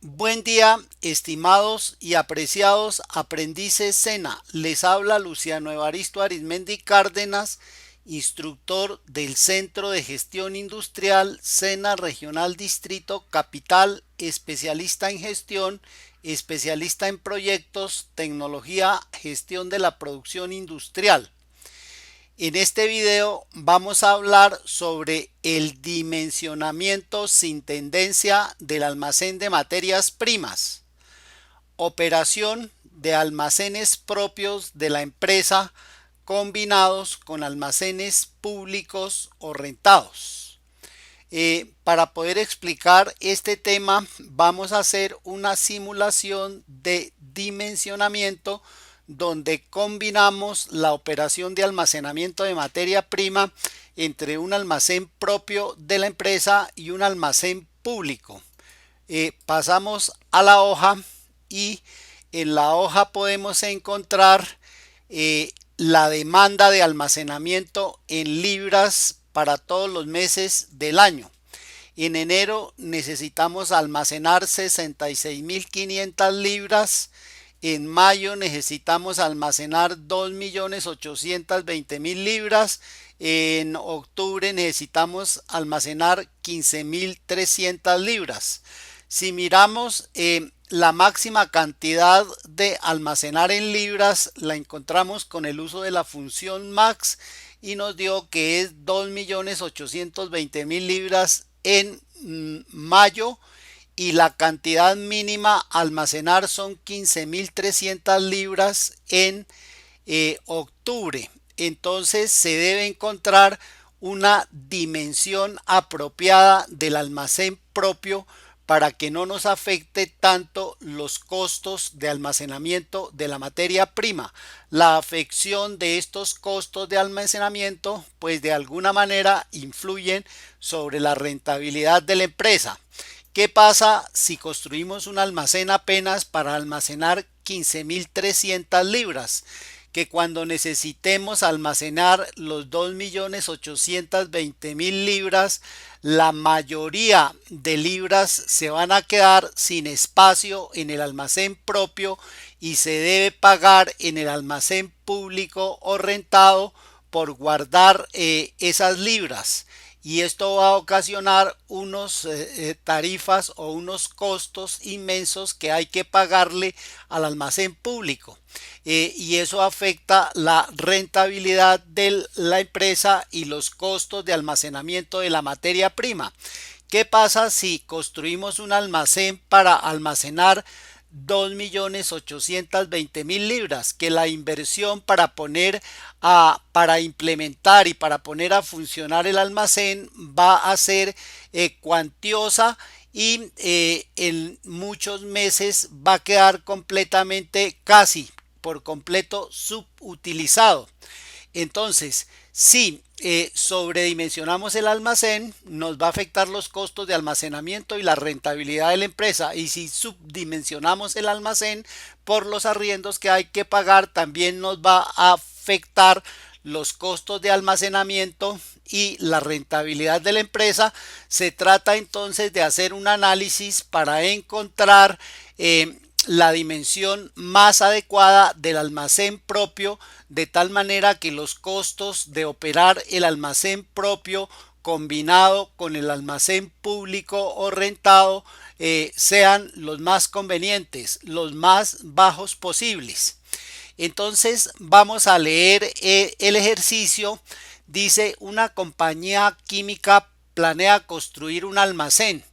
Buen día, estimados y apreciados aprendices SENA. Les habla Luciano Evaristo Arizmendi Cárdenas, instructor del Centro de Gestión Industrial SENA Regional Distrito Capital, especialista en gestión, especialista en proyectos, tecnología, gestión de la producción industrial. En este video vamos a hablar sobre el dimensionamiento sin tendencia del almacén de materias primas, operación de almacenes propios de la empresa combinados con almacenes públicos o rentados. Para poder explicar este tema vamos a hacer una simulación de dimensionamiento donde combinamos la operación de almacenamiento de materia prima entre un almacén propio de la empresa y un almacén público. Pasamos a la hoja y en la hoja podemos encontrar la demanda de almacenamiento en libras para todos los meses del año. En enero necesitamos almacenar 66.500 libras. En mayo necesitamos almacenar 2.820.000 libras. En octubre necesitamos almacenar 15.300 libras. Si miramos la máxima cantidad de almacenar en libras, la encontramos con el uso de la función max y nos dio que es 2.820.000 libras en mayo, y la cantidad mínima a almacenar son 15.300 libras en octubre. Entonces se debe encontrar una dimensión apropiada del almacén propio para que no nos afecte tanto los costos de almacenamiento de la materia prima. La afección de estos costos de almacenamiento pues de alguna manera influyen sobre la rentabilidad de la empresa. ¿Qué pasa si construimos un almacén apenas para almacenar 15.300 libras? Que cuando necesitemos almacenar los 2.820.000 libras, la mayoría de libras se van a quedar sin espacio en el almacén propio y se debe pagar en el almacén público o rentado por guardar esas libras, y esto va a ocasionar unos tarifas o unos costos inmensos que hay que pagarle al almacén público, y eso afecta la rentabilidad de la empresa y los costos de almacenamiento de la materia prima. ¿Qué pasa si construimos un almacén para almacenar 2.820.000 libras? Que la inversión para implementar y para poner a funcionar el almacén va a ser cuantiosa, y en muchos meses va a quedar completamente, casi por completo, subutilizado. Entonces, si sobredimensionamos el almacén, nos va a afectar los costos de almacenamiento y la rentabilidad de la empresa. Y si subdimensionamos el almacén por los arriendos que hay que pagar, también nos va a afectar los costos de almacenamiento y la rentabilidad de la empresa. Se trata entonces de hacer un análisis para encontrar la dimensión más adecuada del almacén propio, de tal manera que los costos de operar el almacén propio combinado con el almacén público o rentado sean los más convenientes, los más bajos posibles. Entonces vamos a leer el ejercicio. Dice: una compañía química planea construir un almacén.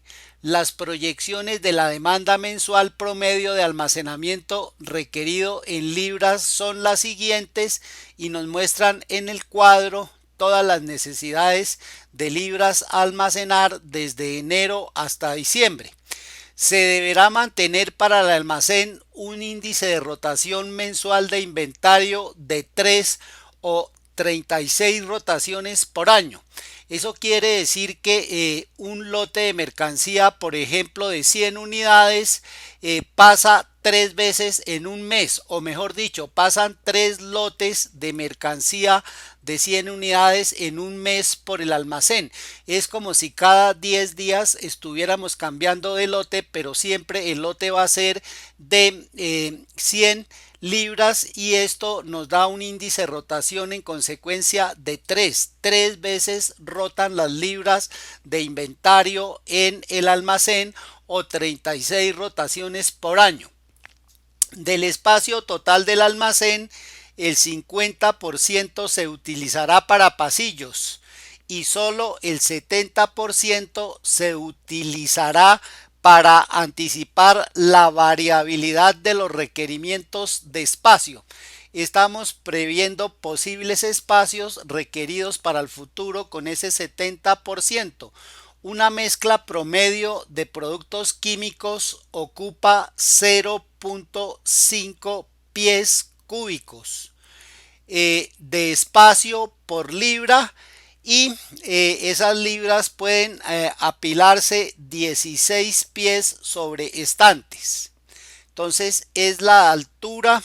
Las proyecciones de la demanda mensual promedio de almacenamiento requerido en libras son las siguientes, y nos muestran en el cuadro todas las necesidades de libras a almacenar desde enero hasta diciembre. Se deberá mantener para el almacén un índice de rotación mensual de inventario de 3 o 36 rotaciones por año. Eso quiere decir que un lote de mercancía, por ejemplo, de 100 unidades, pasa 3 veces en un mes, o mejor dicho, pasan 3 lotes de mercancía de 100 unidades en un mes por el almacén. Es como si cada 10 días estuviéramos cambiando de lote, pero siempre el lote va a ser de 100 libras, y esto nos da un índice de rotación en consecuencia de 3 veces rotan las libras de inventario en el almacén, o 36 rotaciones por año. Del espacio total del almacén, el 50% se utilizará para pasillos y solo el 70% se utilizará para anticipar la variabilidad de los requerimientos de espacio. Estamos previendo posibles espacios requeridos para el futuro con ese 70%. Una mezcla promedio de productos químicos ocupa 0.5 pies cúbicos de espacio por libra, y esas libras pueden apilarse 16 pies sobre estantes. Entonces es la altura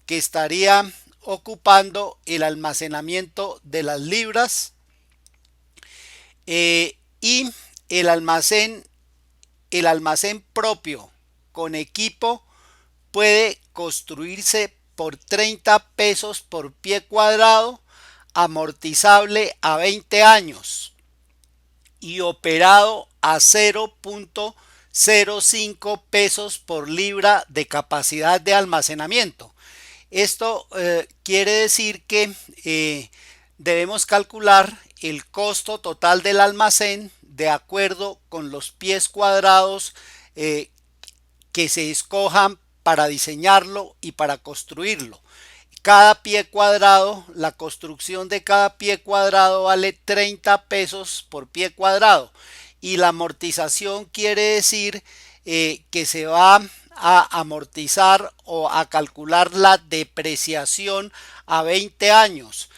que estaría ocupando el almacenamiento de las libras, y el almacén propio con equipo puede construirse por 30 pesos por pie cuadrado, amortizable a 20 años y operado a 0.05 pesos por libra de capacidad de almacenamiento. Esto quiere decir que debemos calcular el costo total del almacén de acuerdo con los pies cuadrados que se escojan para diseñarlo y para construirlo. Cada pie cuadrado, la construcción de cada pie cuadrado vale 30 pesos por pie cuadrado, y la amortización quiere decir que se va a amortizar o a calcular la depreciación a 20 años.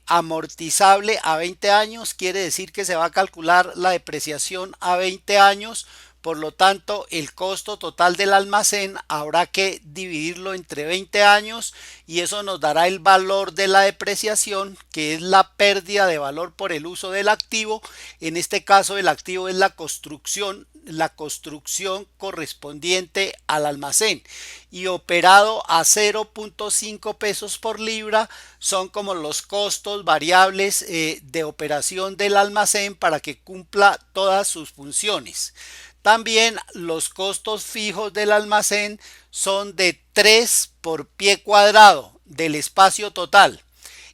Amortizable a 20 años quiere decir que se va a calcular la depreciación a 20 años. Por lo tanto, el costo total del almacén habrá que dividirlo entre 20 años, y eso nos dará el valor de la depreciación, que es la pérdida de valor por el uso del activo. En este caso, el activo es la construcción correspondiente al almacén, y operado a 0.5 pesos por libra son como los costos variables de operación del almacén para que cumpla todas sus funciones. También los costos fijos del almacén son de 3 por pie cuadrado del espacio total.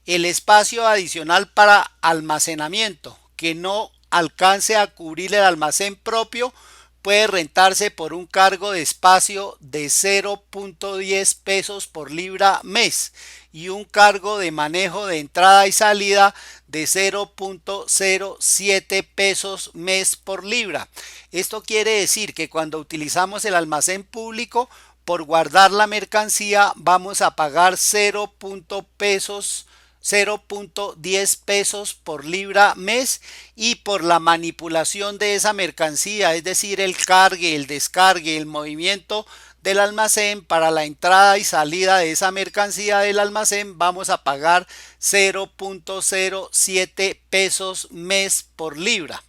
El espacio adicional para almacenamiento que no alcance a cubrir el almacén propio puede rentarse por un cargo de espacio de 0.10 pesos por libra mes, y un cargo de manejo de entrada y salida de 0.07 pesos mes por libra. Esto quiere decir que cuando utilizamos el almacén público, por guardar la mercancía vamos a pagar 0.10 pesos por libra mes, y por la manipulación de esa mercancía, es decir, el cargue, el descargue, el movimiento del almacén para la entrada y salida de esa mercancía del almacén, vamos a pagar 0.07 pesos mes por libra.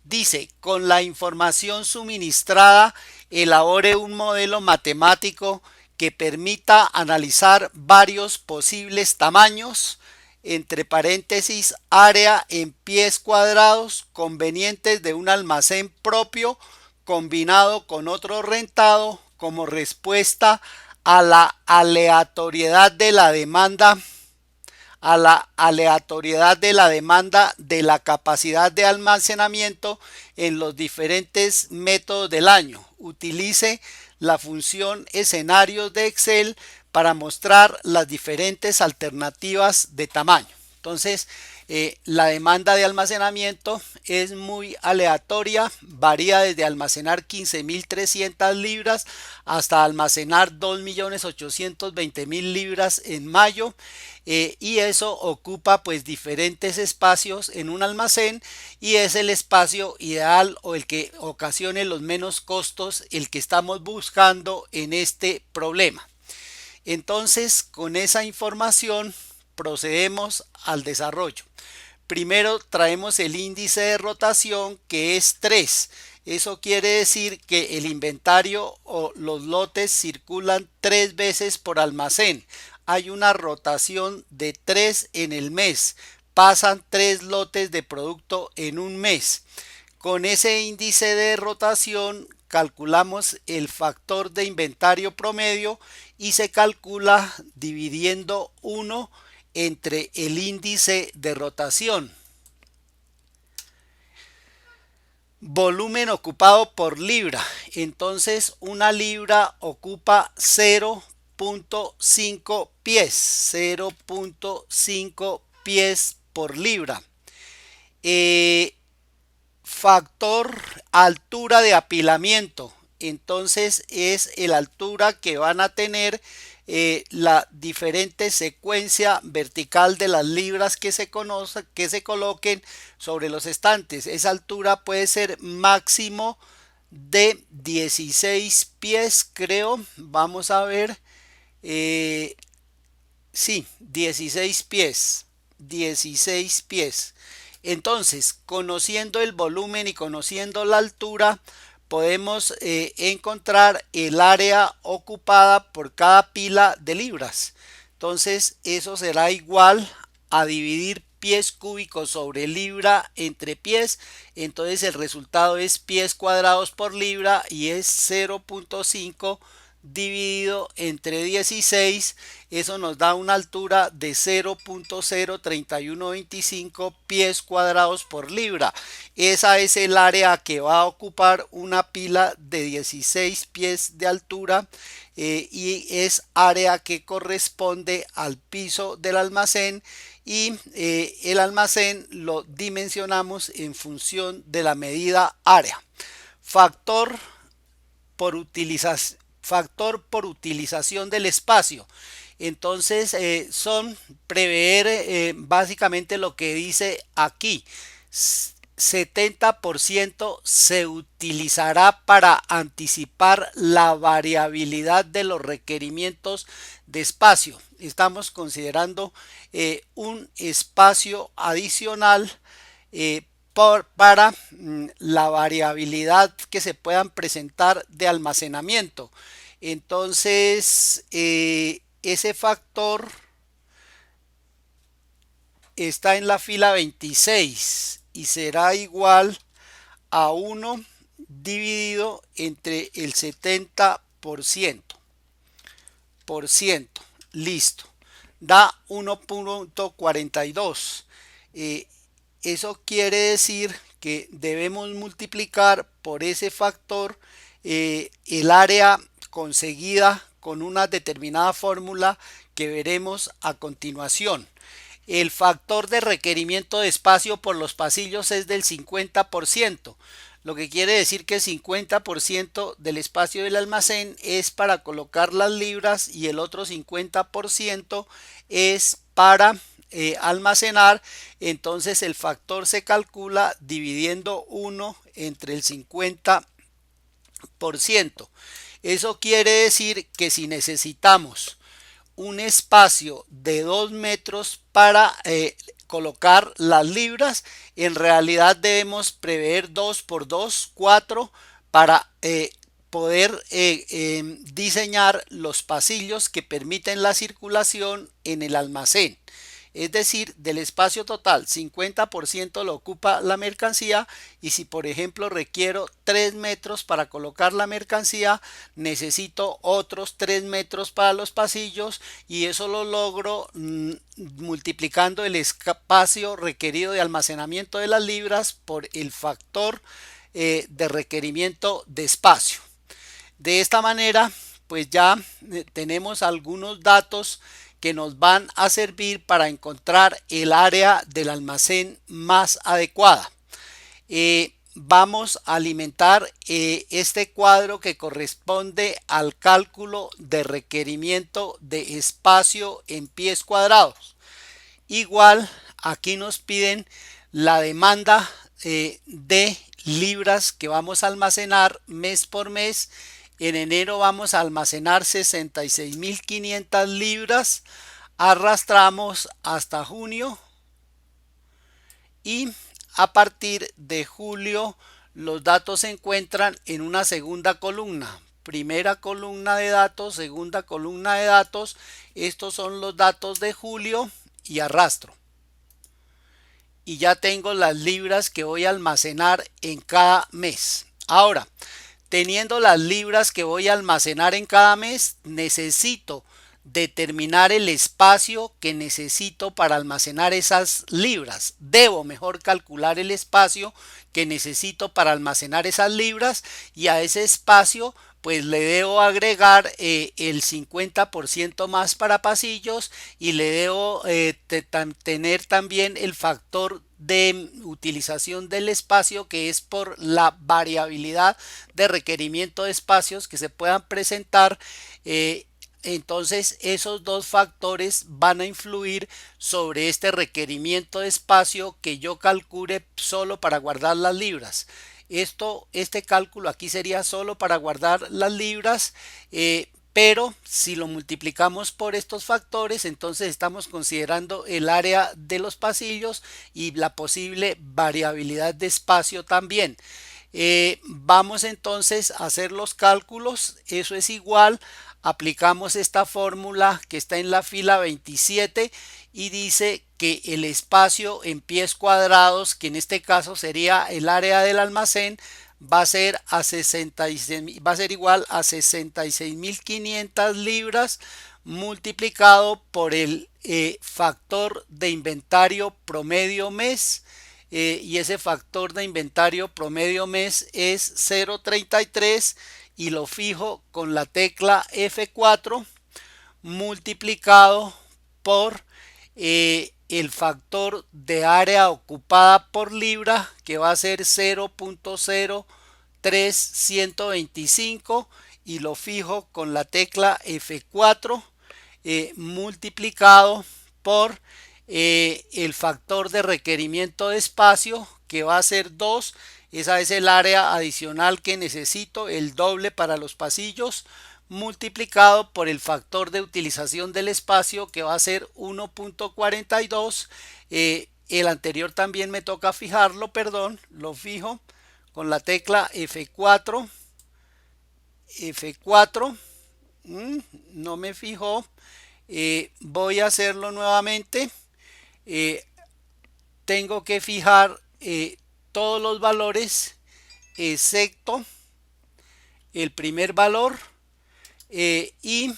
Dice, con la información suministrada, elabore un modelo matemático que permita analizar varios posibles tamaños, entre paréntesis, área en pies cuadrados convenientes de un almacén propio combinado con otro rentado, como respuesta a la aleatoriedad de la demanda de la capacidad de almacenamiento en los diferentes métodos del año. Utilice la función escenarios de Excel para mostrar las diferentes alternativas de tamaño. Entonces, La demanda de almacenamiento es muy aleatoria, varía desde almacenar 15.300 libras hasta almacenar 2.820.000 libras en mayo. Y eso ocupa pues diferentes espacios en un almacén y es el espacio ideal o el que ocasione los menos costos el que estamos buscando en este problema. Entonces, con esa información procedemos al desarrollo. Primero traemos el índice de rotación, que es 3. Eso quiere decir que el inventario o los lotes circulan 3 veces por almacén. Hay una rotación de 3 en el mes. Pasan 3 lotes de producto en un mes. Con ese índice de rotación calculamos el factor de inventario promedio y se calcula dividiendo 1 entre el índice de rotación. Volumen ocupado por libra. Entonces una libra ocupa 0.5 pies. 0.5 pies por libra. Factor altura de apilamiento. Entonces es la altura que van a tener la diferente secuencia vertical de las libras que se coloquen sobre los estantes. Esa altura puede ser máximo de 16 pies, creo. Vamos a ver. Sí, 16 pies. 16 pies. Entonces, conociendo el volumen y conociendo la altura, podemos encontrar el área ocupada por cada pila de libras. Entonces, eso será igual a dividir pies cúbicos sobre libra entre pies. Entonces, el resultado es pies cuadrados por libra y es 0.5 dividido entre 16. Eso nos da una altura de 0.03125 pies cuadrados por libra. Esa es el área que va a ocupar una pila de 16 pies de altura y es área que corresponde al piso del almacén y el almacén lo dimensionamos en función de la medida área. Factor por utilización del espacio. Entonces son prever básicamente lo que dice aquí. 70% se utilizará para anticipar la variabilidad de los requerimientos de espacio. Estamos considerando un espacio adicional para la variabilidad que se puedan presentar de almacenamiento. Entonces, ese factor está en la fila 26 y será igual a 1 dividido entre el 70%. Listo. Da 1.42. Eso quiere decir que debemos multiplicar por ese factor el área conseguida con una determinada fórmula que veremos a continuación. El factor de requerimiento de espacio por los pasillos es del 50%, lo que quiere decir que el 50% del espacio del almacén es para colocar las libras y el otro 50% es para almacenar. Entonces el factor se calcula dividiendo 1 entre el 50%. Eso quiere decir que si necesitamos un espacio de 2 metros para colocar las libras, en realidad debemos prever 2 por 2, 4 para poder diseñar los pasillos que permiten la circulación en el almacén. Es decir, del espacio total 50% lo ocupa la mercancía y si por ejemplo requiero 3 metros para colocar la mercancía, necesito otros 3 metros para los pasillos y eso lo logro multiplicando el espacio requerido de almacenamiento de las libras por el factor de requerimiento de espacio. De esta manera pues ya tenemos algunos datos que nos van a servir para encontrar el área del almacén más adecuada. Vamos a alimentar este cuadro que corresponde al cálculo de requerimiento de espacio en pies cuadrados. Igual aquí nos piden la demanda de libras que vamos a almacenar mes por mes. En enero vamos a almacenar 66.500 libras. Arrastramos hasta junio y a partir de julio los datos se encuentran en una segunda columna. Primera columna de datos, segunda columna de datos. Estos son los datos de julio y arrastro. Y ya tengo las libras que voy a almacenar en cada mes. Ahora, teniendo las libras que voy a almacenar en cada mes, necesito determinar el espacio que necesito para almacenar esas libras. Debo mejor calcular el espacio que necesito para almacenar esas libras, y a ese espacio pues le debo agregar el 50% más para pasillos, y le debo tener también el factor de utilización del espacio, que es por la variabilidad de requerimiento de espacios que se puedan presentar. Entonces esos dos factores van a influir sobre este requerimiento de espacio que yo calcule solo para guardar las libras. Este cálculo aquí sería solo para guardar las libras, pero si lo multiplicamos por estos factores, entonces estamos considerando el área de los pasillos y la posible variabilidad de espacio también. Vamos entonces a hacer los cálculos. Eso es igual, aplicamos esta fórmula que está en la fila 27 y dice que el espacio en pies cuadrados, que en este caso sería el área del almacén, va a ser igual a 66.500 libras multiplicado por el factor de inventario promedio mes. Y ese factor de inventario promedio mes es 0.33, y lo fijo con la tecla F4 multiplicado por el factor de área ocupada por libra, que va a ser 0.03125, y lo fijo con la tecla F4 multiplicado por el factor de requerimiento de espacio, que va a ser 2. Esa es el área adicional que necesito, el doble para los pasillos, multiplicado por el factor de utilización del espacio, que va a ser 1.42. El anterior también me toca fijarlo, perdón, lo fijo con la tecla F4. No me fijó. Voy a hacerlo nuevamente. Tengo que fijar todos los valores excepto el primer valor, y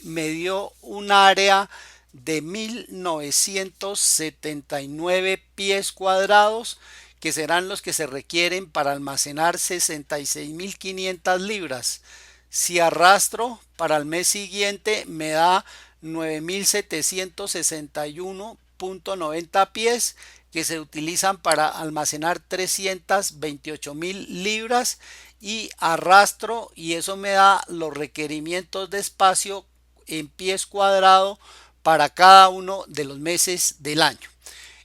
me dio un área de 1979 pies cuadrados, que serán los que se requieren para almacenar 66.500 libras. Si arrastro para el mes siguiente, me da 9.761.90 pies, que se utilizan para almacenar 328.000 libras, y arrastro y eso me da los requerimientos de espacio en pies cuadrados para cada uno de los meses del año.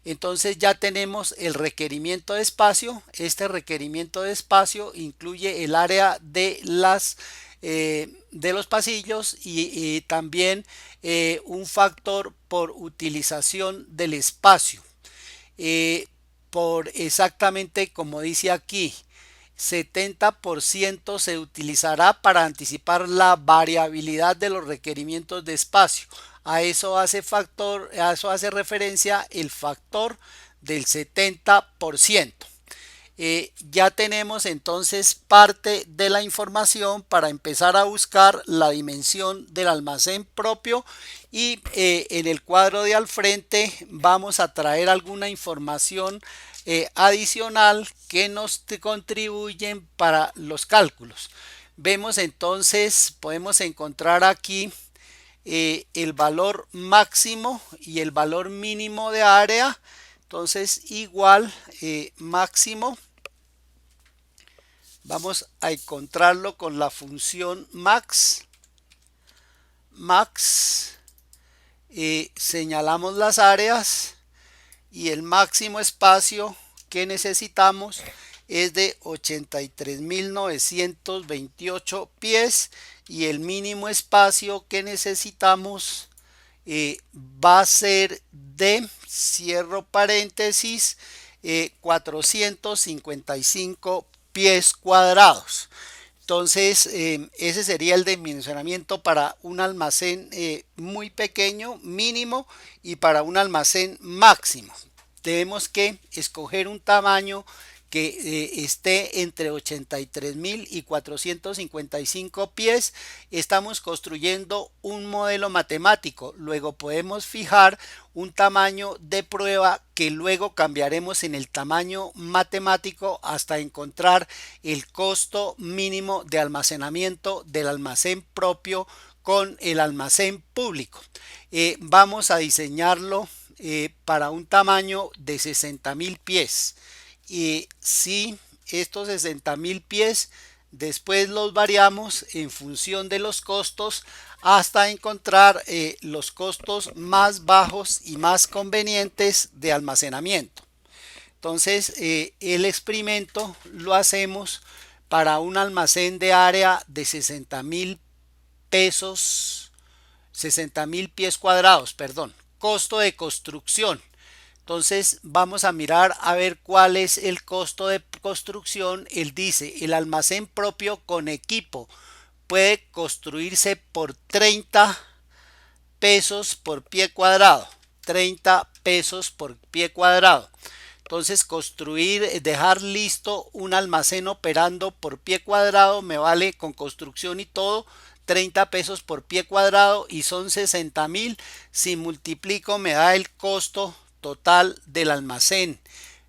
Entonces ya tenemos el requerimiento de espacio. Este requerimiento de espacio incluye el área de los pasillos y también un factor por utilización del espacio, por exactamente como dice aquí, 70% se utilizará para anticipar la variabilidad de los requerimientos de espacio. A eso hace referencia el factor del 70%. Ya tenemos entonces parte de la información para empezar a buscar la dimensión del almacén propio, y en el cuadro de al frente vamos a traer alguna información adicional que nos contribuyen para los cálculos. Vemos entonces, podemos encontrar aquí el valor máximo y el valor mínimo de área. Entonces igual máximo, vamos a encontrarlo con la función max. Señalamos las áreas y el máximo espacio que necesitamos es de 83.928 pies y el mínimo espacio que necesitamos va a ser de, cierro paréntesis, 455 pies cuadrados. Entonces, ese sería el dimensionamiento para un almacén muy pequeño, mínimo, y para un almacén máximo. Tenemos que escoger un tamaño que esté entre 83.000 y 455 pies. Estamos construyendo un modelo matemático. Luego podemos fijar un tamaño de prueba que luego cambiaremos en el tamaño matemático hasta encontrar el costo mínimo de almacenamiento del almacén propio con el almacén público. Vamos a diseñarlo para un tamaño de 60.000 pies. Y si estos 60.000 pies después los variamos en función de los costos hasta encontrar los costos más bajos y más convenientes de almacenamiento. Entonces el experimento lo hacemos para un almacén de área de 60.000 pesos, 60.000 pies cuadrados, perdón. Costo de construcción. Entonces vamos a mirar a ver cuál es el costo de construcción. Él dice, el almacén propio con equipo puede construirse por 30 pesos por pie cuadrado. 30 pesos por pie cuadrado. Entonces construir, dejar listo un almacén operando por pie cuadrado me vale con construcción y todo 30 pesos por pie cuadrado y son 60.000. Si multiplico me da el costo total del almacén.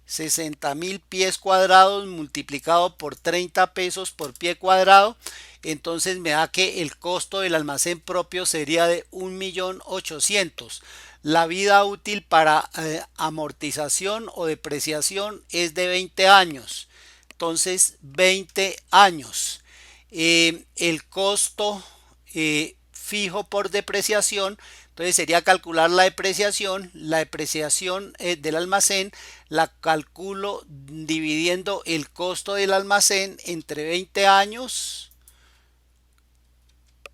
60.000 pies cuadrados multiplicado por 30 pesos por pie cuadrado. Entonces me da que el costo del almacén propio sería de 1.800.000. La vida útil para amortización o depreciación es de 20 años. Entonces 20 años. El costo fijo por depreciación, entonces sería calcular la depreciación del almacén, la calculo dividiendo el costo del almacén entre 20 años,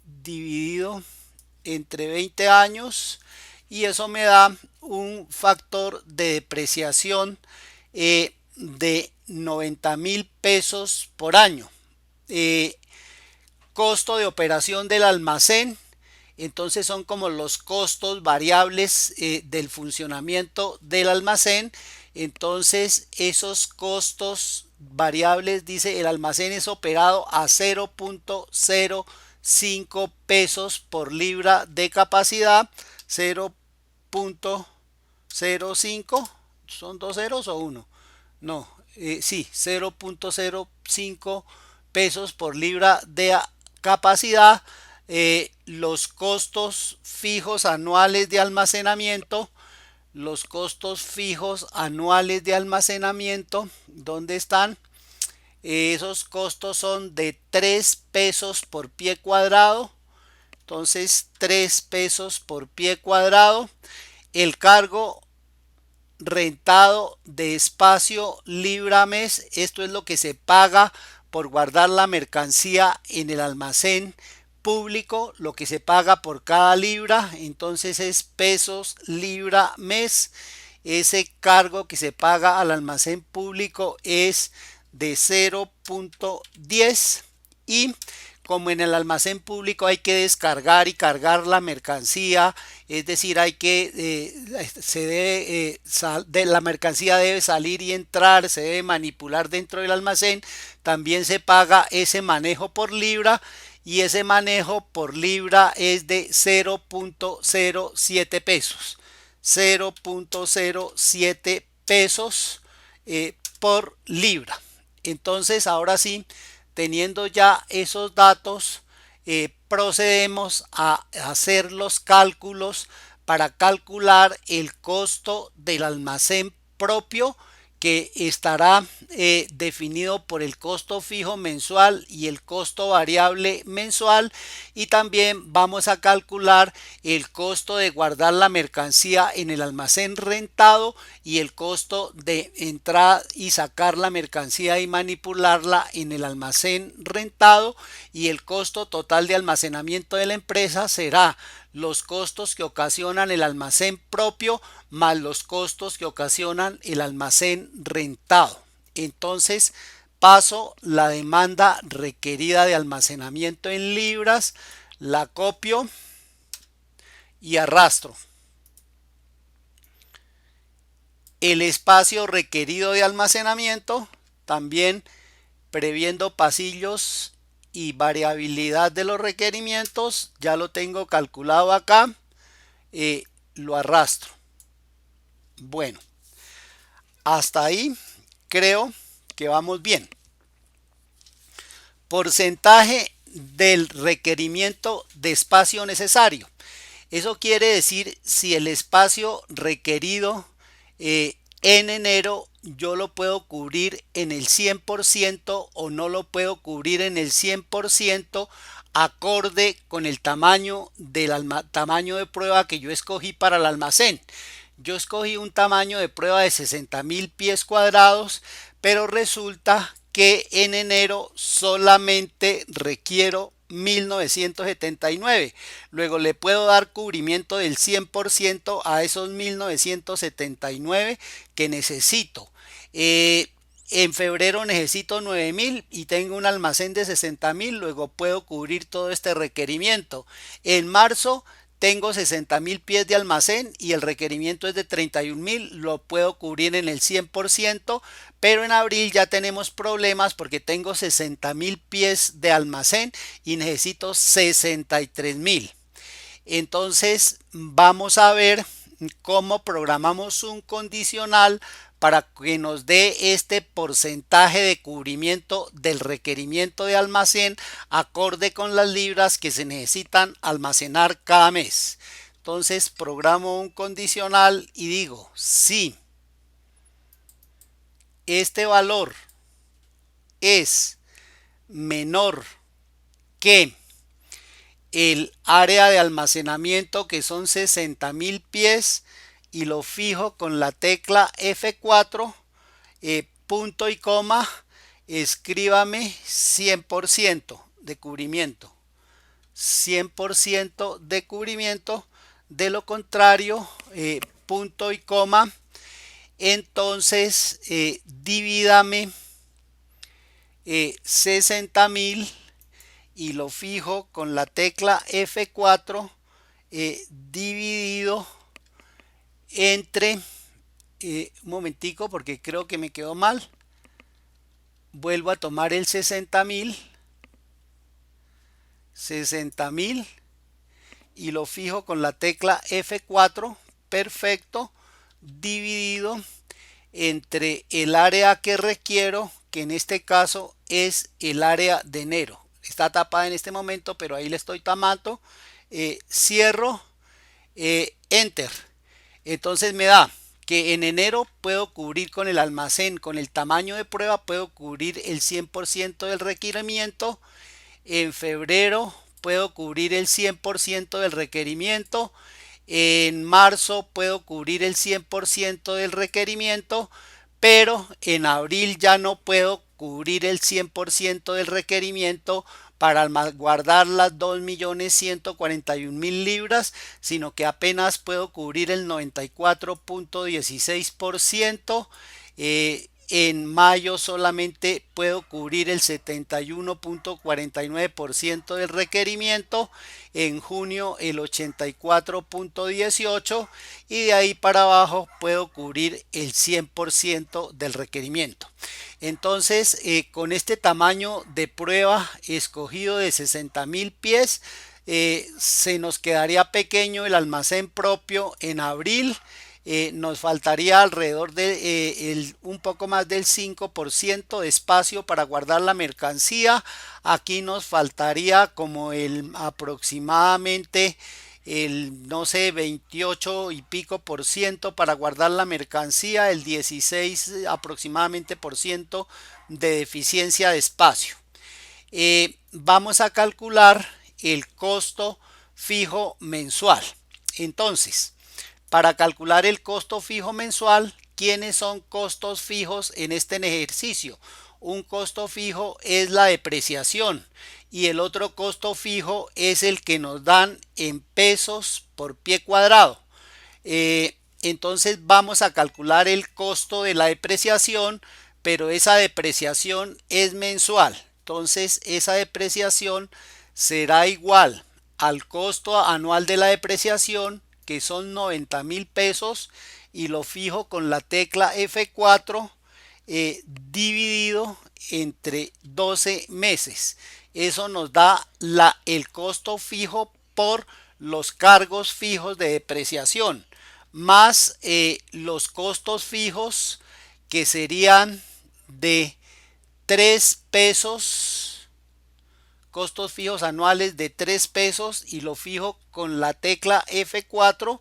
dividido entre 20 años, y eso me da un factor de depreciación de 90.000 pesos por año. Costo de operación del almacén, entonces son como los costos variables del funcionamiento del almacén. Entonces esos costos variables, dice, el almacén es operado a 0.05 pesos por libra de capacidad. 0.05, son dos ceros o uno, no, sí, 0.05 pesos por libra de capacidad. Los costos fijos anuales de almacenamiento, ¿dónde están? Esos costos son de 3 pesos por pie cuadrado. Entonces 3 pesos por pie cuadrado. El cargo rentado de espacio libra mes, esto es lo que se paga por guardar la mercancía en el almacén público, lo que se paga por cada libra, entonces es pesos libra mes. Ese cargo que se paga al almacén público es de 0.10 y como en el almacén público hay que descargar y cargar la mercancía, es decir, hay que la mercancía debe salir y entrar, se debe manipular dentro del almacén, también se paga ese manejo por libra y ese manejo por libra es de 0.07 pesos. 0.07 pesos por libra. Entonces ahora sí, teniendo ya esos datos, procedemos a hacer los cálculos para calcular el costo del almacén propio, que estará definido por el costo fijo mensual y el costo variable mensual, y también vamos a calcular el costo de guardar la mercancía en el almacén rentado y el costo de entrar y sacar la mercancía y manipularla en el almacén rentado, y el costo total de almacenamiento de la empresa será los costos que ocasionan el almacén propio más los costos que ocasionan el almacén rentado. Entonces paso la demanda requerida de almacenamiento en libras, la copio y arrastro. El espacio requerido de almacenamiento, también previendo pasillos y variabilidad de los requerimientos, ya lo tengo calculado acá, lo arrastro. Bueno, hasta ahí creo que vamos bien. Porcentaje del requerimiento de espacio necesario. Eso quiere decir si el espacio requerido en enero yo lo puedo cubrir en el 100% o no lo puedo cubrir en el 100%, acorde con el tamaño tamaño de prueba que yo escogí para el almacén. Yo escogí un tamaño de prueba de 60.000 pies cuadrados, pero resulta que en enero solamente requiero 1979. Luego le puedo dar cubrimiento del 100% a esos 1979 que necesito. En febrero necesito 9.000 y tengo un almacén de 60.000, luego puedo cubrir todo este requerimiento. En marzo tengo 60.000 pies de almacén y el requerimiento es de 31.000, lo puedo cubrir en el 100%, pero en abril ya tenemos problemas porque tengo 60.000 pies de almacén y necesito 63.000. Entonces vamos a ver cómo programamos un condicional para que nos dé este porcentaje de cubrimiento del requerimiento de almacén acorde con las libras que se necesitan almacenar cada mes. Entonces programo un condicional y digo, si este valor es menor que el área de almacenamiento, que son 60.000 pies, y lo fijo con la tecla F4, punto y coma, escríbame 100% de cubrimiento. 100% de cubrimiento. De lo contrario, punto y coma, entonces divídame 60.000 y lo fijo con la tecla F4, dividido entre, un momentico porque creo que me quedó mal, vuelvo a tomar el 60.000 y lo fijo con la tecla F4, perfecto, dividido entre el área que requiero, que en este caso es el área de enero. Está tapada en este momento, pero ahí le estoy tomando, cierro, enter. Entonces me da que en enero puedo cubrir con el almacén, con el tamaño de prueba, puedo cubrir el 100% del requerimiento. En febrero puedo cubrir el 100% del requerimiento. En marzo puedo cubrir el 100% del requerimiento, pero en abril ya no puedo cubrir el 100% del requerimiento para guardar las 2.141.000 libras, sino que apenas puedo cubrir el 94.16%. En mayo solamente puedo cubrir el 71.49% del requerimiento, en junio el 84.18% y de ahí para abajo puedo cubrir el 100% del requerimiento. Entonces, con este tamaño de prueba escogido de 60.000 pies, se nos quedaría pequeño el almacén propio en abril. nos faltaría alrededor de un poco más del 5% de espacio para guardar la mercancía. Aquí nos faltaría como el aproximadamente el no sé 28 y pico por ciento para guardar la mercancía, el 16 aproximadamente por ciento de deficiencia de espacio. Vamos a calcular el costo fijo mensual. Entonces, para calcular el costo fijo mensual, ¿quiénes son costos fijos en este ejercicio? Un costo fijo es la depreciación y el otro costo fijo es el que nos dan en pesos por pie cuadrado. Entonces vamos a calcular el costo de la depreciación, pero esa depreciación es mensual. Entonces esa depreciación será igual al costo anual de la depreciación, que son 90.000 pesos, y lo fijo con la tecla F4 dividido entre 12 meses. Eso nos da el costo fijo por los cargos fijos de depreciación, más los costos fijos, que serían de 3 pesos, costos fijos anuales de 3 pesos, y lo fijo con la tecla F4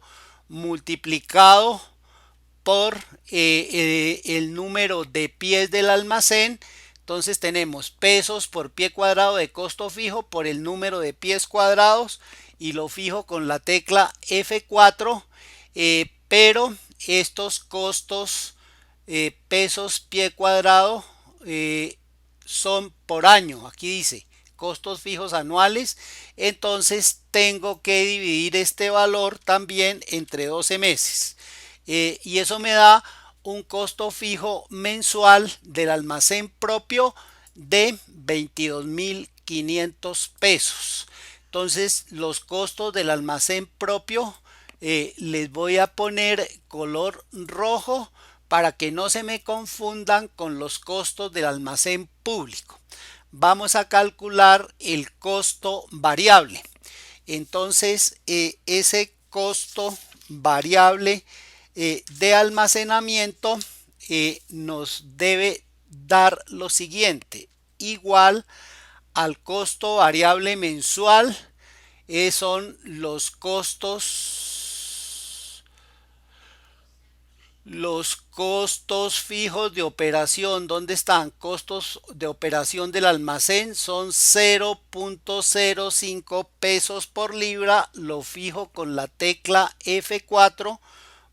multiplicado por el número de pies del almacén. Entonces tenemos pesos por pie cuadrado de costo fijo por el número de pies cuadrados, y lo fijo con la tecla F4, pero estos costos pesos pie cuadrado son por año. Aquí dice costos fijos anuales, entonces tengo que dividir este valor también entre 12 meses. Y eso me da un costo fijo mensual del almacén propio de 22.500 pesos. Entonces los costos del almacén propio les voy a poner color rojo para que no se me confundan con los costos del almacén público. Vamos a calcular el costo variable. Entonces ese costo variable de almacenamiento nos debe dar lo siguiente: igual al costo variable mensual. Son los costos fijos de operación. ¿Dónde están? Costos de operación del almacén son 0.05 pesos por libra. Lo fijo con la tecla F4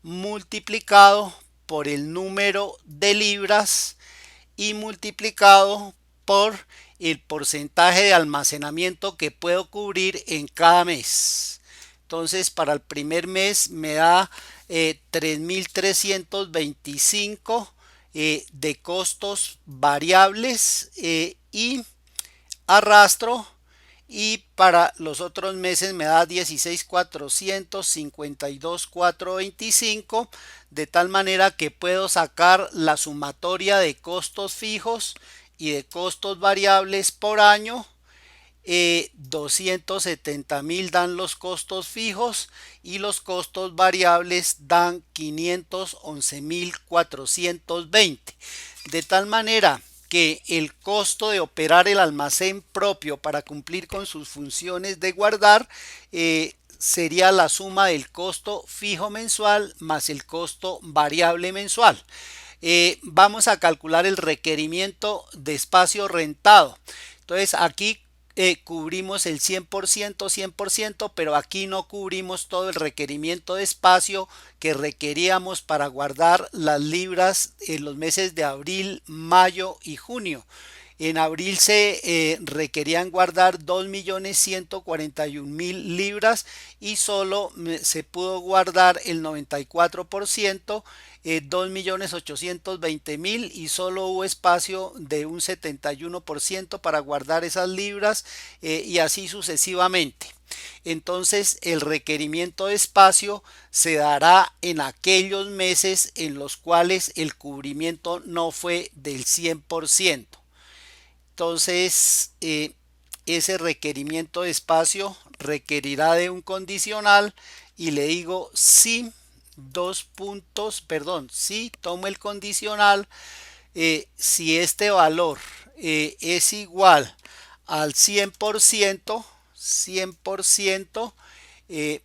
multiplicado por el número de libras y multiplicado por el porcentaje de almacenamiento que puedo cubrir en cada mes. Entonces para el primer mes me da 3.325 de costos variables, y arrastro, y para los otros meses me da 16.400, 52.425, de tal manera que puedo sacar la sumatoria de costos fijos y de costos variables por año. 270.000 dan los costos fijos y los costos variables dan 511.420, de tal manera que el costo de operar el almacén propio para cumplir con sus funciones de guardar sería la suma del costo fijo mensual más el costo variable mensual. Vamos a calcular el requerimiento de espacio rentado. Entonces aquí cubrimos el 100%, pero aquí no cubrimos todo el requerimiento de espacio que requeríamos para guardar las libras en los meses de abril, mayo y junio. En abril se requerían guardar 2.141.000 libras y solo se pudo guardar el 94%, 2.820.000, y solo hubo espacio de un 71% para guardar esas libras, y así sucesivamente. Entonces el requerimiento de espacio se dará en aquellos meses en los cuales el cubrimiento no fue del 100%. Entonces, ese requerimiento de espacio requerirá de un condicional, y le digo sí dos puntos, perdón, si tomo el condicional, si este valor es igual al 100%, 100%, eh,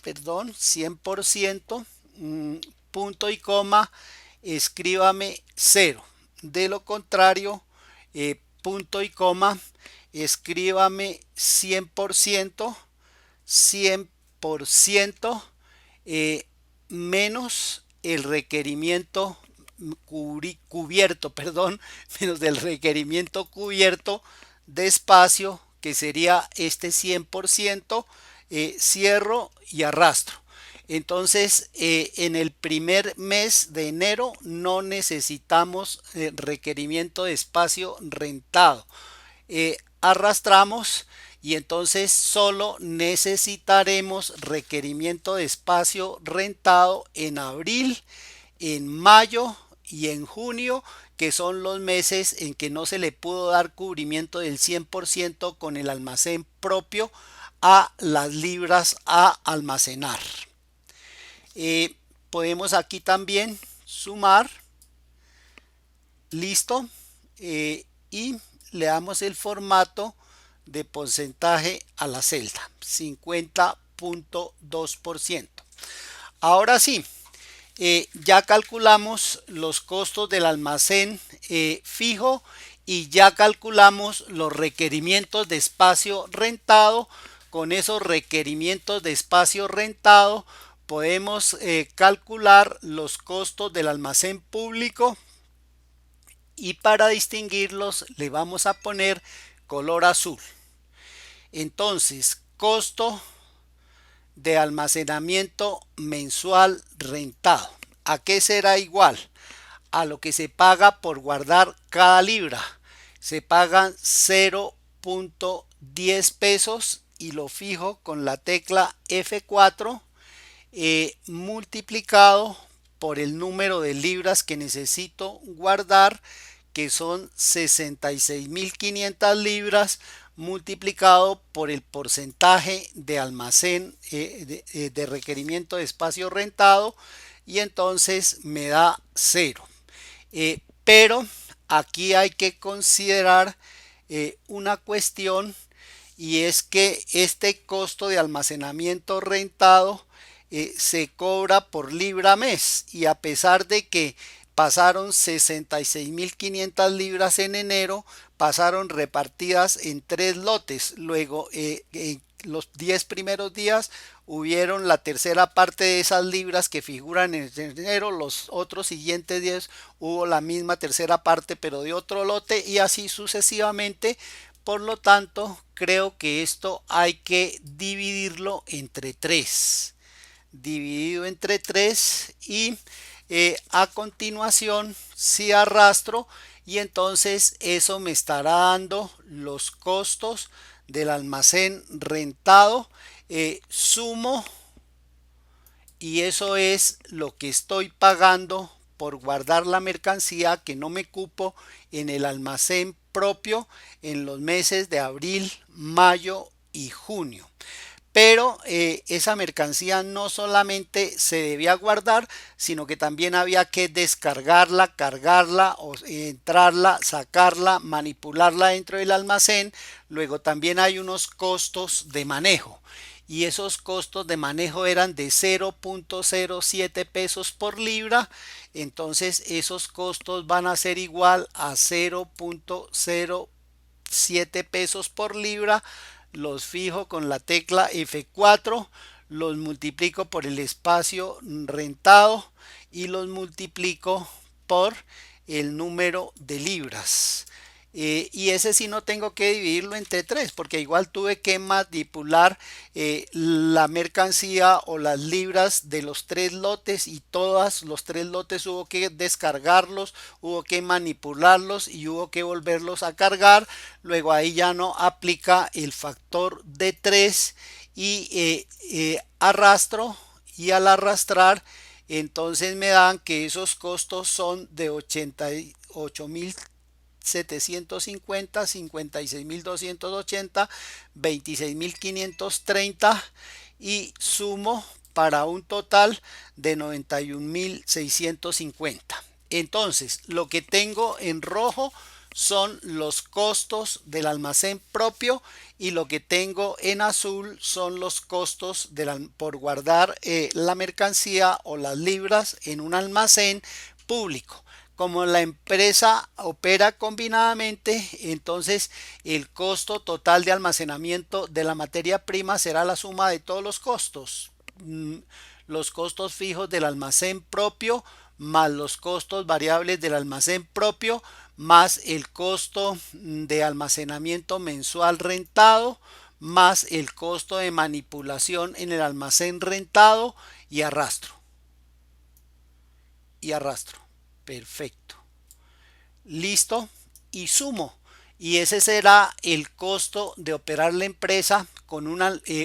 perdón, 100%, punto y coma, escríbame cero. De lo contrario, punto y coma, escríbame 100%, 100%, menos el requerimiento cubierto, perdón, menos del requerimiento cubierto de espacio, que sería este 100%, cierro y arrastro. Entonces, en el primer mes de enero no necesitamos requerimiento de espacio rentado. Arrastramos y entonces solo necesitaremos requerimiento de espacio rentado en abril, en mayo y en junio, que son los meses en que no se le pudo dar cubrimiento del 100% con el almacén propio a las libras a almacenar. Podemos aquí también sumar, listo, y le damos el formato de porcentaje a la celda, 50.2%. Ahora sí, ya calculamos los costos del almacén fijo y ya calculamos los requerimientos de espacio rentado. Con esos requerimientos de espacio rentado podemos calcular los costos del almacén público, y para distinguirlos le vamos a poner color azul. Entonces, costo de almacenamiento mensual rentado. ¿A qué será igual? A lo que se paga por guardar cada libra. Se pagan 0.10 pesos y lo fijo con la tecla F4, multiplicado por el número de libras que necesito guardar, que son 66.500 libras, multiplicado por el porcentaje de almacén de requerimiento de espacio rentado, y entonces me da 0. Pero aquí hay que considerar una cuestión, y es que este costo de almacenamiento rentado se cobra por libra mes, y a pesar de que pasaron 66.500 libras en enero, pasaron repartidas en 3 lotes. Luego, en los 10 primeros días hubieron la tercera parte de esas libras que figuran en enero. Los otros siguientes días hubo la misma tercera parte, pero de otro lote, y así sucesivamente. Por lo tanto, creo que esto hay que dividirlo entre 3. Dividido entre 3, y a continuación si arrastro, y entonces eso me estará dando los costos del almacén rentado. Sumo, y eso es lo que estoy pagando por guardar la mercancía que no me cupo en el almacén propio en los meses de abril, mayo y junio. Pero esa mercancía no solamente se debía guardar, sino que también había que descargarla, cargarla, o entrarla, sacarla, manipularla dentro del almacén. Luego también hay unos costos de manejo, y esos costos de manejo eran de 0.07 pesos por libra. Entonces esos costos van a ser igual a 0.07 pesos por libra. Los fijo con la tecla F4, los multiplico por el espacio rentado y los multiplico por el número de libras. Y ese sí no tengo que dividirlo entre 3, porque igual tuve que manipular la mercancía o las libras de los 3 lotes, y todos los 3 lotes hubo que descargarlos, hubo que manipularlos y hubo que volverlos a cargar. Luego ahí ya no aplica el factor de 3, y arrastro, y al arrastrar entonces me dan que esos costos son de 88.750, 56.280, 26.530, y sumo para un total de 91.650. Entonces, lo que tengo en rojo son los costos del almacén propio y lo que tengo en azul son los costos por guardar la mercancía o las libras en un almacén público. Como la empresa opera combinadamente, entonces el costo total de almacenamiento de la materia prima será la suma de todos los costos. Los costos fijos del almacén propio más los costos variables del almacén propio más el costo de almacenamiento mensual rentado más el costo de manipulación en el almacén rentado y arrastro. Perfecto. Listo. Y sumo. Y ese será el costo de operar la empresa con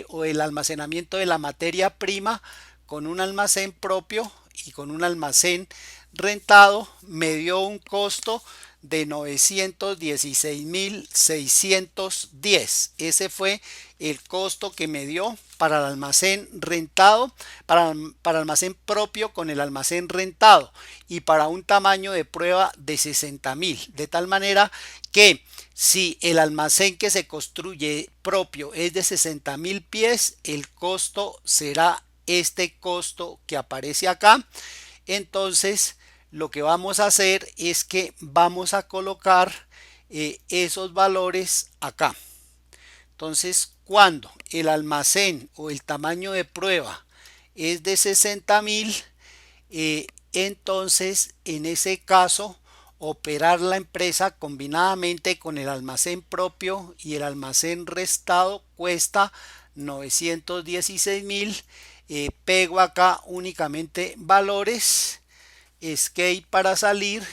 o el almacenamiento de la materia prima con un almacén propio y con un almacén rentado. Me dio un costo de 916.610. Ese fue el costo que me dio para el almacén rentado, para almacén propio con el almacén rentado y para un tamaño de prueba de 60.000. De tal manera que si el almacén que se construye propio es de 60.000 pies, el costo será este costo que aparece acá. Entonces, lo que vamos a hacer es que vamos a colocar esos valores acá. Entonces, cuando el almacén o el tamaño de prueba es de 60.000, entonces en ese caso operar la empresa combinadamente con el almacén propio y el almacén restado cuesta 916.000. Pego acá únicamente valores, escape para salir,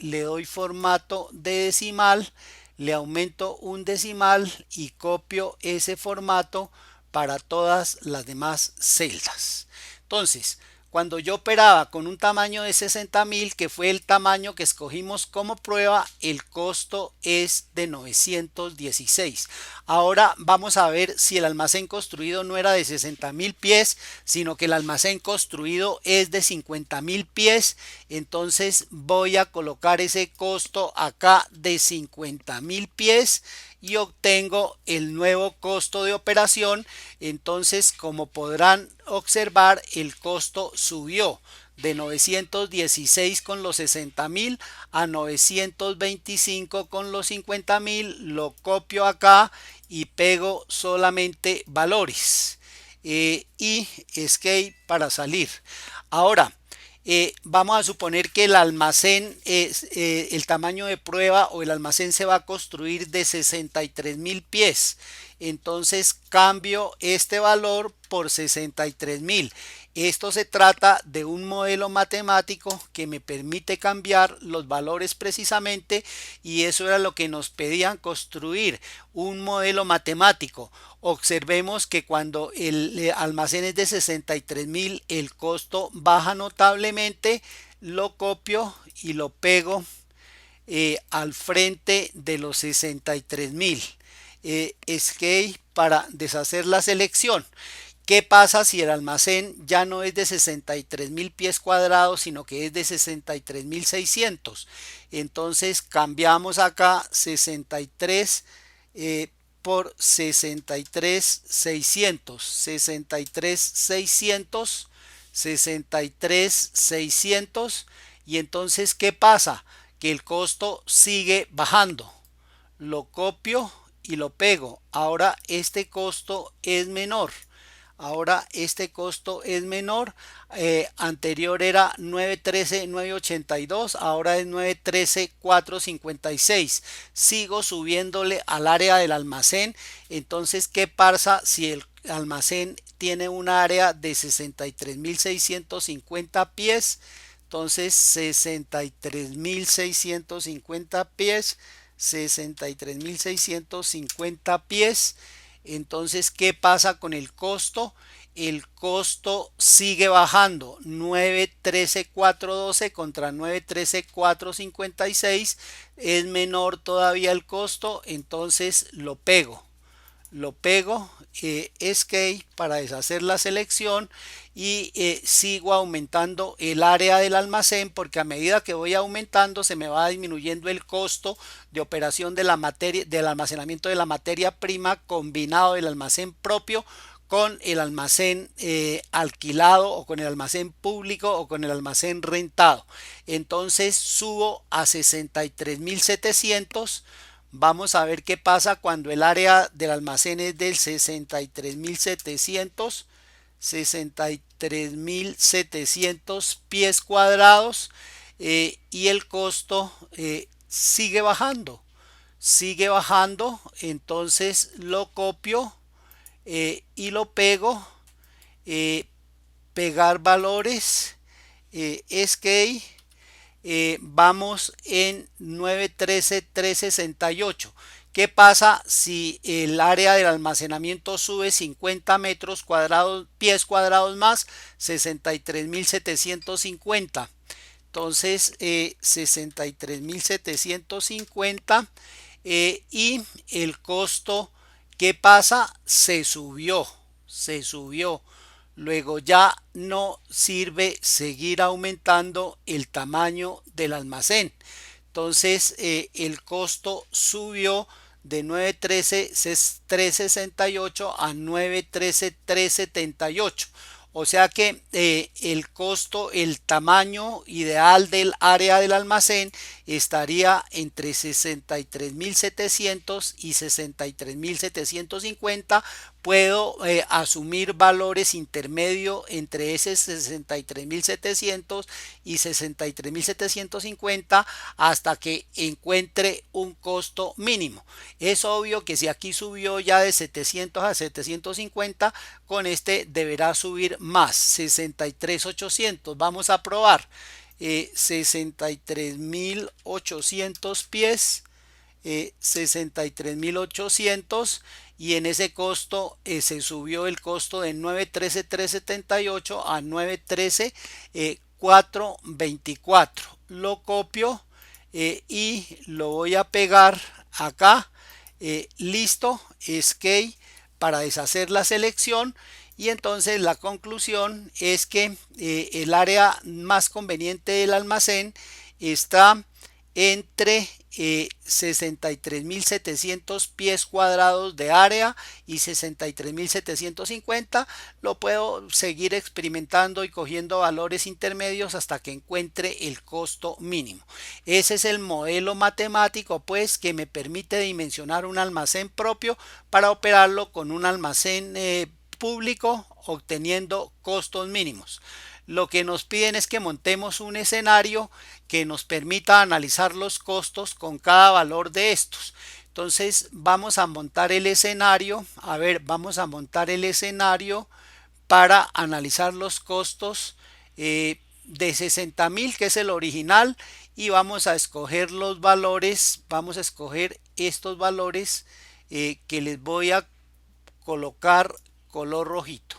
le doy formato de decimal, le aumento un decimal y copio ese formato para todas las demás celdas. Entonces, cuando yo operaba con un tamaño de 60.000, que fue el tamaño que escogimos como prueba, el costo es de 916. Ahora vamos a ver si el almacén construido no era de 60.000 pies, sino que el almacén construido es de 50.000 pies. Entonces voy a colocar ese costo acá de 50.000 pies y obtengo el nuevo costo de operación. Entonces, como podrán observar, el costo subió de 916 con los 60.000 a 925 con los 50.000. Lo copio acá y pego solamente valores y escape para salir. Ahora vamos a suponer que el almacén el tamaño de prueba o el almacén se va a construir de 63.000 pies. Entonces cambio este valor por 63.000. Esto se trata de un modelo matemático que me permite cambiar los valores precisamente, y eso era lo que nos pedían construir, un modelo matemático. Observemos que cuando el almacén es de 63.000, el costo baja notablemente. Lo copio y lo pego al frente de los 63.000. Escape para deshacer la selección. ¿Qué pasa si el almacén ya no es de 63.000 pies cuadrados, sino que es de 63.600? Entonces cambiamos acá 63 por 63.600, 63.600, 63.600. Y entonces, ¿qué pasa? Que el costo sigue bajando. Lo copio y lo pego. Ahora este costo es menor. Anterior era 913,982, ahora es 913,456. Sigo subiéndole al área del almacén. Entonces, ¿qué pasa si el almacén tiene un área de 63.650 pies? Entonces 63.650 pies, 63.650 pies. Entonces, ¿qué pasa con el costo? El costo sigue bajando, 913,412 contra 913,456. Es menor todavía el costo, entonces lo pego. lo pego, escape para deshacer la selección y sigo aumentando el área del almacén, porque a medida que voy aumentando se me va disminuyendo el costo de operación de la materia, del almacenamiento de la materia prima combinado del almacén propio con el almacén alquilado, o con el almacén público, o con el almacén rentado. Entonces subo a 63.700. Vamos a ver qué pasa cuando el área del almacén es del 63.700. 63.700 pies cuadrados, y el costo sigue bajando, entonces lo copio y lo pego, eh, pegar valores, escape, vamos en 913,368. ¿Qué pasa si el área del almacenamiento sube 50 metros cuadrados, pies cuadrados más? 63.750. Entonces 63.750, y el costo, ¿qué pasa? Se subió. Luego ya no sirve seguir aumentando el tamaño del almacén. Entonces el costo subió de 913,368 a 913,378. O sea que el costo, el tamaño ideal del área del almacén estaría entre 63.700 y 63.750. Puedo asumir valores intermedios entre ese 63.700 y 63.750 hasta que encuentre un costo mínimo. Es obvio que si aquí subió ya de 700 a 750, con este deberá subir más, 63.800. Vamos a probar 63.800 pies, 63.800, y en ese costo se subió el costo de 913,378 a 913,424. Lo copio y lo voy a pegar acá. Listo, escape para deshacer la selección. Y entonces la conclusión es que el área más conveniente del almacén está entre 63.700 pies cuadrados de área y 63.750. Lo puedo seguir experimentando y cogiendo valores intermedios hasta que encuentre el costo mínimo. Ese es el modelo matemático, pues, que me permite dimensionar un almacén propio para operarlo con un almacén público, obteniendo costos mínimos. Lo que nos piden es que montemos un escenario que nos permita analizar los costos con cada valor de estos. Entonces vamos a montar el escenario. Vamos a montar el escenario para analizar los costos de 60.000, que es el original, y vamos a escoger los valores. Vamos a escoger estos valores que les voy a colocar color rojito.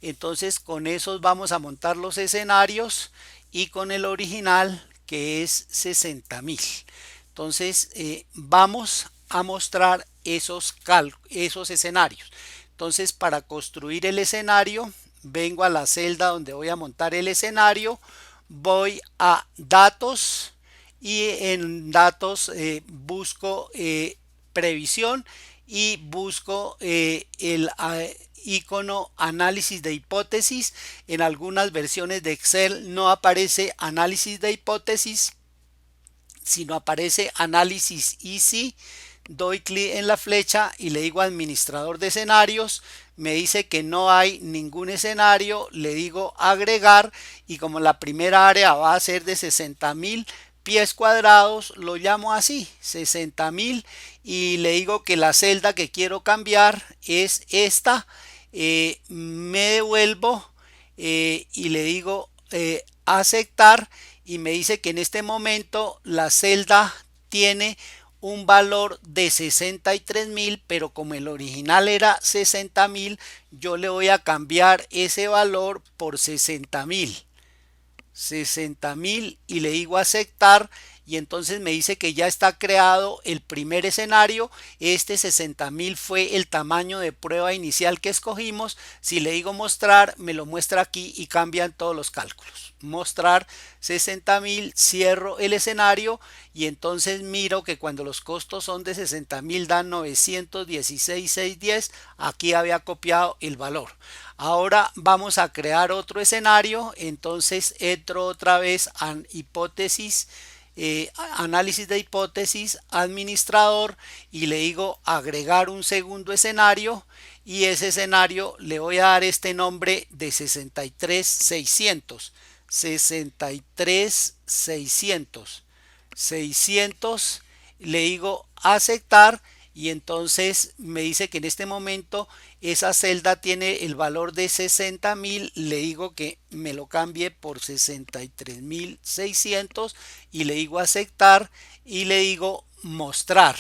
Entonces con esos vamos a montar los escenarios, y con el original, que es 60.000. Entonces vamos a mostrar esos escenarios. Entonces, para construir el escenario, vengo a la celda donde voy a montar el escenario, voy a datos, y en datos busco previsión, y busco el icono análisis de hipótesis. En algunas versiones de Excel no aparece análisis de hipótesis, sino aparece análisis easy. Doy clic en la flecha y le digo administrador de escenarios. Me dice que no hay ningún escenario. Le digo agregar, y como la primera área va a ser de 60.000 pies cuadrados, lo llamo así, 60.000, y le digo que la celda que quiero cambiar es esta. Me devuelvo y le digo aceptar, y me dice que en este momento la celda tiene un valor de 63.000, pero como el original era 60.000, yo le voy a cambiar ese valor por 60.000, y le digo aceptar, y entonces me dice que ya está creado el primer escenario. Este 60.000 fue el tamaño de prueba inicial que escogimos. Si le digo mostrar, me lo muestra aquí y cambian todos los cálculos. Mostrar 60.000, cierro el escenario y entonces miro que cuando los costos son de 60.000 dan 916.610. Aquí había copiado el valor. Ahora vamos a crear otro escenario. Entonces entro otra vez a hipótesis, análisis de hipótesis, administrador, y le digo agregar un segundo escenario, y ese escenario le voy a dar este nombre de 63.600. 63.600. 600, le digo aceptar y entonces me dice que en este momento esa celda tiene el valor de 60.000. Le digo que me lo cambie por 63.600 y le digo aceptar y le digo mostrar,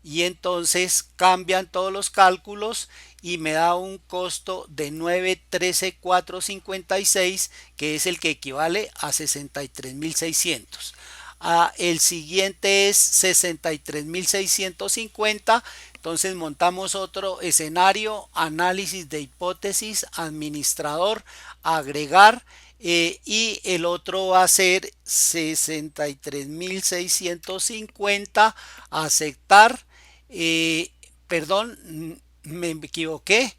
y entonces cambian todos los cálculos y me da un costo de 913.456, que es el que equivale a 63.600. El siguiente es 63.650. Entonces montamos otro escenario, análisis de hipótesis, administrador, agregar, y el otro va a ser 63.650, aceptar, perdón, me equivoqué,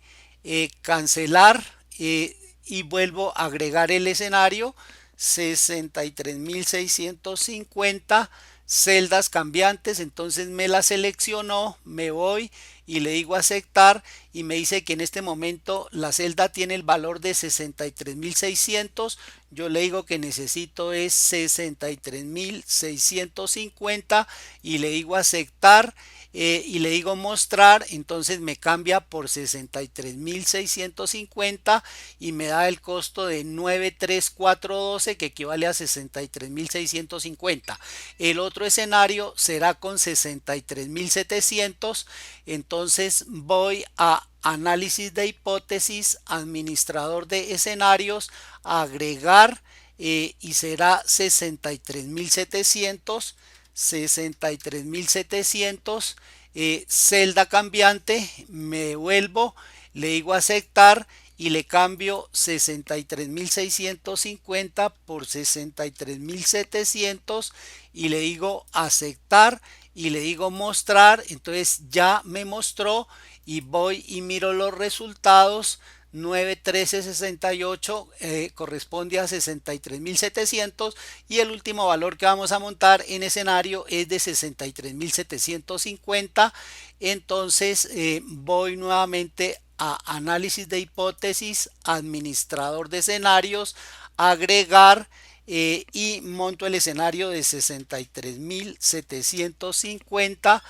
cancelar, y vuelvo a agregar el escenario 63.650, celdas cambiantes. Entonces me la seleccionó, me voy y le digo aceptar y me dice que en este momento la celda tiene el valor de 63.600. Yo le digo que necesito es 63.650 y le digo aceptar, y le digo mostrar. Entonces me cambia por 63.650 y me da el costo de 93412, que equivale a 63.650. El otro escenario será con 63.700. Entonces voy a análisis de hipótesis, administrador de escenarios, agregar, y será 63.700. 63.700, celda cambiante, me devuelvo, le digo aceptar y le cambio 63.650 por 63.700 y le digo aceptar y le digo mostrar. Entonces ya me mostró y voy y miro los resultados. 91368, corresponde a 63.700 y el último valor que vamos a montar en escenario es de 63.750. Entonces voy nuevamente a análisis de hipótesis, administrador de escenarios, agregar, y monto el escenario de 63.750,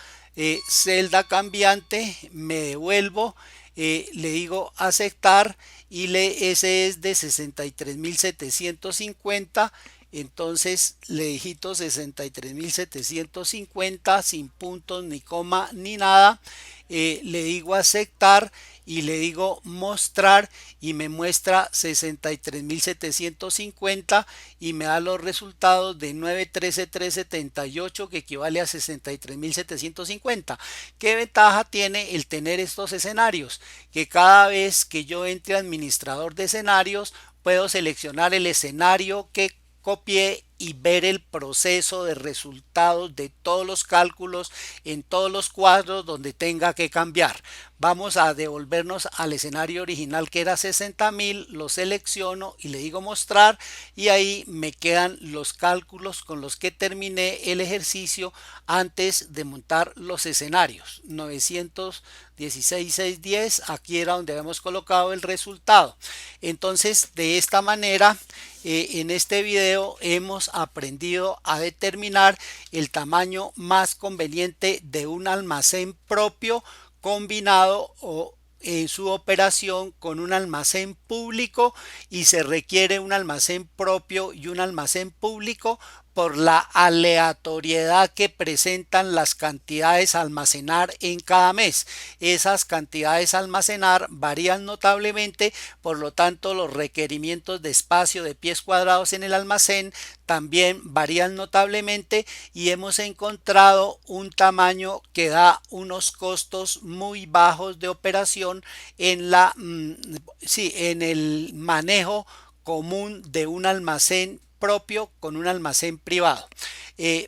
celda cambiante, me devuelvo, le digo aceptar y ese es de 63.750. Entonces le digito 63.750 sin puntos ni coma ni nada, le digo aceptar y le digo mostrar y me muestra 63.750 y me da los resultados de 913.378, que equivale a 63.750. ¿Qué ventaja tiene el tener estos escenarios? Que cada vez que yo entre a administrador de escenarios puedo seleccionar el escenario que copié y ver el proceso de resultados de todos los cálculos en todos los cuadros donde tenga que cambiar. Vamos a devolvernos al escenario original, que era 60.000, lo selecciono y le digo mostrar y ahí me quedan los cálculos con los que terminé el ejercicio antes de montar los escenarios. 916.610, aquí era donde habíamos colocado el resultado. Entonces de esta manera, en este video hemos aprendido a determinar el tamaño más conveniente de un almacén propio combinado o en su operación con un almacén público, y se requiere un almacén propio y un almacén público por la aleatoriedad que presentan las cantidades a almacenar en cada mes. Esas cantidades a almacenar varían notablemente, por lo tanto los requerimientos de espacio de pies cuadrados en el almacén también varían notablemente y hemos encontrado un tamaño que da unos costos muy bajos de operación en en el manejo común de un almacén propio con un almacén privado.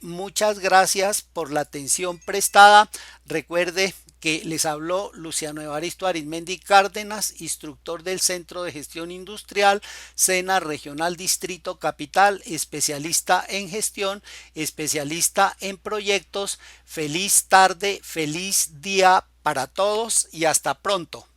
Muchas gracias por la atención prestada. Recuerde que les habló Luciano Evaristo Arizmendi Cárdenas, instructor del Centro de Gestión Industrial, SENA Regional Distrito Capital, especialista en gestión, especialista en proyectos. Feliz tarde, feliz día para todos y hasta pronto.